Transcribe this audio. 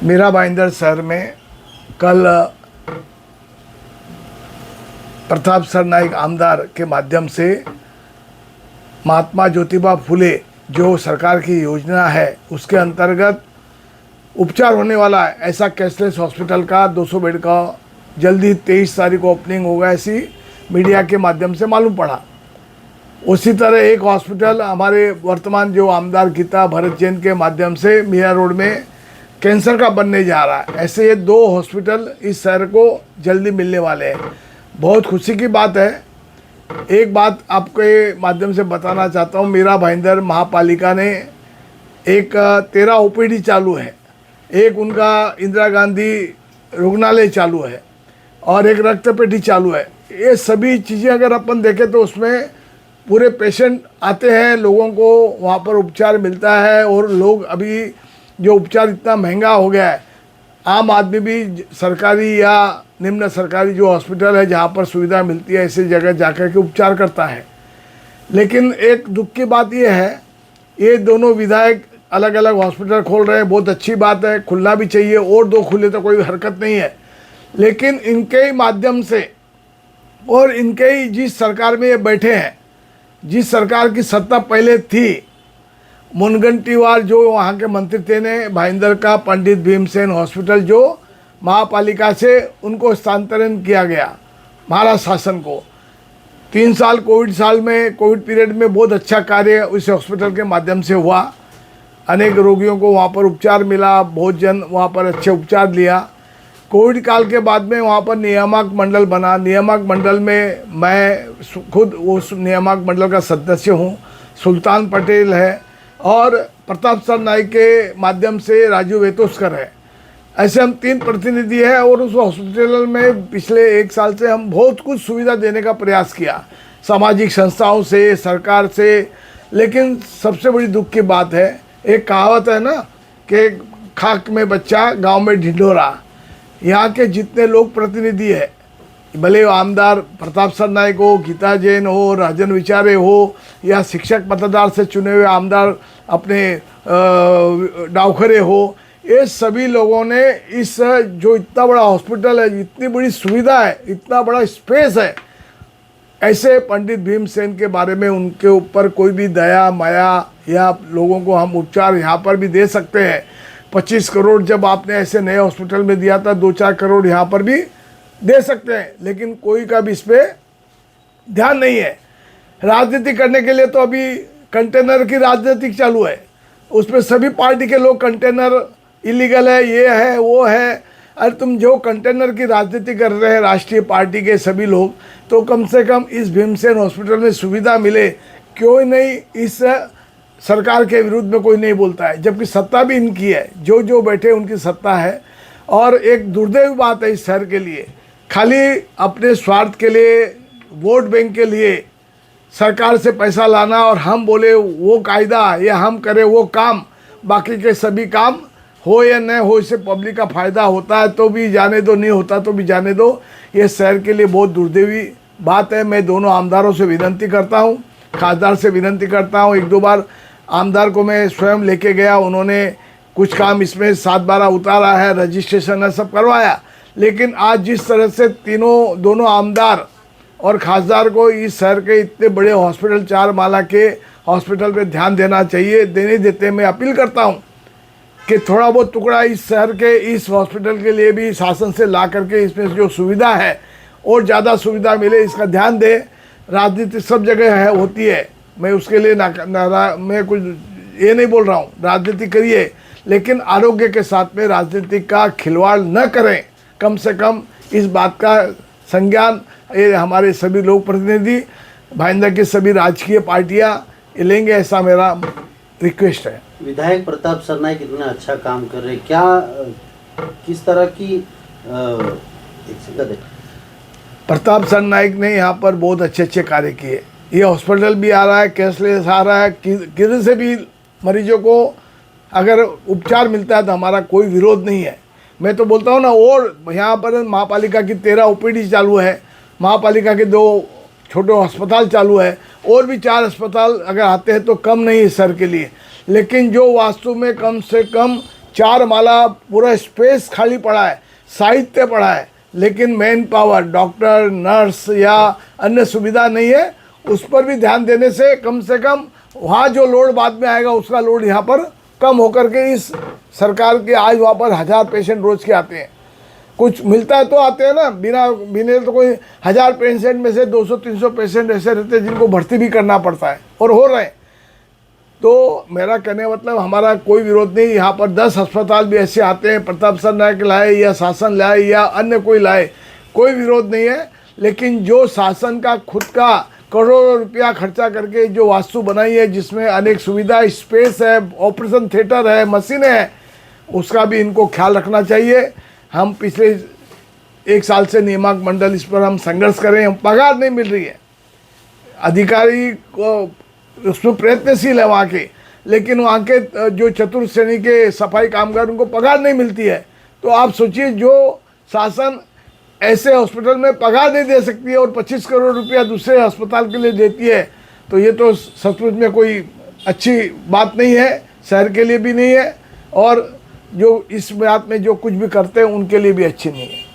मीरा भाईंदर शहर में कल प्रताप सरनाईक आमदार के माध्यम से महात्मा ज्योतिबा फुले जो सरकार की योजना है उसके अंतर्गत उपचार होने वाला है ऐसा कैशलेस हॉस्पिटल का 200 बेड का जल्दी 23 तारीख को ओपनिंग होगा, ऐसी मीडिया के माध्यम से मालूम पड़ा। उसी तरह एक हॉस्पिटल हमारे वर्तमान जो आमदार गीता भरत जैन के माध्यम से मीरा रोड में कैंसर का बनने जा रहा है। ऐसे ये 2 हॉस्पिटल इस शहर को जल्दी मिलने वाले हैं। बहुत खुशी की बात है। एक बात आपके माध्यम से बताना चाहता हूँ, मीरा भाईंदर महापालिका ने एक 13 ओपीडी चालू है, एक उनका इंदिरा गांधी रुग्णालय चालू है और एक रक्तपेटी चालू है। ये सभी चीज़ें अगर अपन देखें तो उसमें पूरे पेशेंट आते हैं, लोगों को वहाँ पर उपचार मिलता है। और लोग अभी जो उपचार इतना महंगा हो गया है, आम आदमी भी सरकारी या निम्न सरकारी जो हॉस्पिटल है जहाँ पर सुविधा मिलती है ऐसी जगह जाकर के उपचार करता है। लेकिन एक दुख की बात यह है, ये दोनों विधायक अलग अलग हॉस्पिटल खोल रहे हैं, बहुत अच्छी बात है, खुलना भी चाहिए, और 2 खुले तो कोई हरकत नहीं है। लेकिन इनके ही माध्यम से और इनके ही जिस सरकार में ये बैठे हैं, जिस सरकार की सत्ता पहले थी, मुनगंटीवार जो वहाँ के मंत्री थे ने भाईंदर का पंडित भीमसेन हॉस्पिटल जो महापालिका से उनको स्थानांतरण किया गया महाराष्ट्र शासन को। 3 साल कोविड पीरियड में बहुत अच्छा कार्य उस हॉस्पिटल के माध्यम से हुआ। अनेक रोगियों को वहाँ पर उपचार मिला, बहुत जन वहाँ पर अच्छे उपचार लिया। कोविड काल के बाद में वहाँ पर नियामक मंडल बना। नियामक मंडल में मैं खुद उस नियामक मंडल का सदस्य हूँ। सुल्तान पटेल है और प्रताप सरनाईक के माध्यम से राजू वेतोस्कर है। ऐसे हम 3 प्रतिनिधि हैं और उस हॉस्पिटल में पिछले 1 साल से हम बहुत कुछ सुविधा देने का प्रयास किया, सामाजिक संस्थाओं से, सरकार से। लेकिन सबसे बड़ी दुख की बात है, एक कहावत है ना कि खाक में बच्चा गांव में ढिंढोरा। यहाँ के जितने लोग प्रतिनिधि है, भले आमदार प्रताप सरनाईक हो, गीता जैन हो, राजन विचारे हो, या शिक्षक मतदार से चुने हुए आमदार अपने डावखरे हो, ये सभी लोगों ने इस जो इतना बड़ा हॉस्पिटल है, इतनी बड़ी सुविधा है, इतना बड़ा स्पेस है, ऐसे पंडित भीमसेन के बारे में उनके ऊपर कोई भी दया माया या लोगों को हम उपचार यहाँ पर भी दे सकते हैं। 25 करोड़ जब आपने ऐसे नए हॉस्पिटल में दिया था, 2-4 करोड़ यहाँ पर भी दे सकते हैं। लेकिन कोई का भी इस पर ध्यान नहीं है। राजनीति करने के लिए तो अभी कंटेनर की राजनीति चालू है, उसमें सभी पार्टी के लोग कंटेनर इलीगल है, ये है, वो है। अरे तुम जो कंटेनर की राजनीति कर रहे हैं राष्ट्रीय पार्टी के सभी लोग, तो कम से कम इस भीमसेन हॉस्पिटल में सुविधा मिले। क्यों नहीं इस सरकार के विरुद्ध में कोई नहीं बोलता है, जबकि सत्ता भी इनकी है, जो बैठे उनकी सत्ता है। और एक दुर्दैवी बात है इस शहर के लिए, खाली अपने स्वार्थ के लिए, वोट बैंक के लिए सरकार से पैसा लाना और हम बोले वो कायदा या हम करें वो काम, बाकी के सभी काम हो या न हो, इससे पब्लिक का फ़ायदा होता है तो भी जाने दो, नहीं होता तो भी जाने दो। ये शहर के लिए बहुत दुर्दैवी बात है। मैं दोनों आमदारों से विनती करता हूँ, खासदार से विनती करता हूँ। 1-2 बार आमदार को मैं स्वयं लेके गया, उन्होंने कुछ काम इसमें 7-12 उतारा है, रजिस्ट्रेशन है, सब करवाया। लेकिन आज जिस तरह से दोनों आमदार और खासदार को इस शहर के इतने बड़े हॉस्पिटल, 4 माला के हॉस्पिटल पे ध्यान देना चाहिए, देने देते मैं अपील करता हूँ कि थोड़ा बहुत टुकड़ा इस शहर के इस हॉस्पिटल के लिए भी शासन से ला करके इसमें जो सुविधा है और ज़्यादा सुविधा मिले, इसका ध्यान दे। राजनीति सब जगह है, होती है, मैं उसके लिए मैं कुछ ये नहीं बोल रहा हूँ, राजनीति करिए, लेकिन आरोग्य के साथ में राजनीति का खिलवाड़ न करें। कम से कम इस बात का संज्ञान ये हमारे सभी लोक प्रतिनिधि, भाईंदर की सभी राजकीय पार्टियां लेंगे, ऐसा मेरा रिक्वेस्ट है। विधायक प्रताप सरनाईक इतना अच्छा काम कर रहे, क्या किस तरह की एक सेकंड है, प्रताप सरनाईक ने यहाँ पर बहुत अच्छे कार्य किए। ये हॉस्पिटल भी आ रहा है, कैशलेस आ रहा है, किसी से भी मरीजों को अगर उपचार मिलता है तो हमारा कोई विरोध नहीं है। मैं तो बोलता हूँ ना, और यहाँ पर महापालिका की 13 ओपीडी चालू है, महापालिका के 2 छोटे अस्पताल चालू है, और भी 4 अस्पताल अगर आते हैं तो कम नहीं है शहर के लिए। लेकिन जो वास्तव में कम से कम 4 माला पूरा स्पेस खाली पड़ा है, साहित्य पड़ा है, लेकिन मैन पावर, डॉक्टर, नर्स या अन्य सुविधा नहीं है। उस पर भी ध्यान देने से कम वहाँ जो लोड बाद में आएगा उसका लोड यहाँ पर कम होकर के इस सरकार के आज वहाँ पर 1000 पेशेंट रोज़ के आते हैं। कुछ मिलता है तो आते हैं ना, बिना तो कोई 1000 पेशेंट में से 200-300 पेशेंट ऐसे रहते हैं जिनको भर्ती भी करना पड़ता है और हो रहे हैं। तो मेरा कहने का मतलब हमारा कोई विरोध नहीं। यहाँ पर 10 अस्पताल भी ऐसे आते हैं, प्रताप सरनायक लाए या शासन लाए या अन्य कोई लाए, कोई विरोध नहीं है। लेकिन जो शासन का खुद का करोड़ों रुपया खर्चा करके जो वास्तु बनाई है, जिसमें अनेक सुविधा, स्पेस है, ऑपरेशन थिएटर है, मशीनें हैं, उसका भी इनको ख्याल रखना चाहिए। हम पिछले 1 साल से नियामक मंडल इस पर हम संघर्ष कर रहे हैं, पगार नहीं मिल रही है। अधिकारी को उसमें प्रयत्नशील है वहाँ के, लेकिन वहाँ के जो चतुर्थ श्रेणी के सफाई कामगार उनको पगार नहीं मिलती है। तो आप सोचिए, जो शासन ऐसे हॉस्पिटल में पगार नहीं दे सकती है और 25 करोड़ रुपया दूसरे अस्पताल के लिए देती है, तो ये तो सचमुच में कोई अच्छी बात नहीं है, शहर के लिए भी नहीं है, और जो इस बात में जो कुछ भी करते हैं उनके लिए भी अच्छी नहीं है।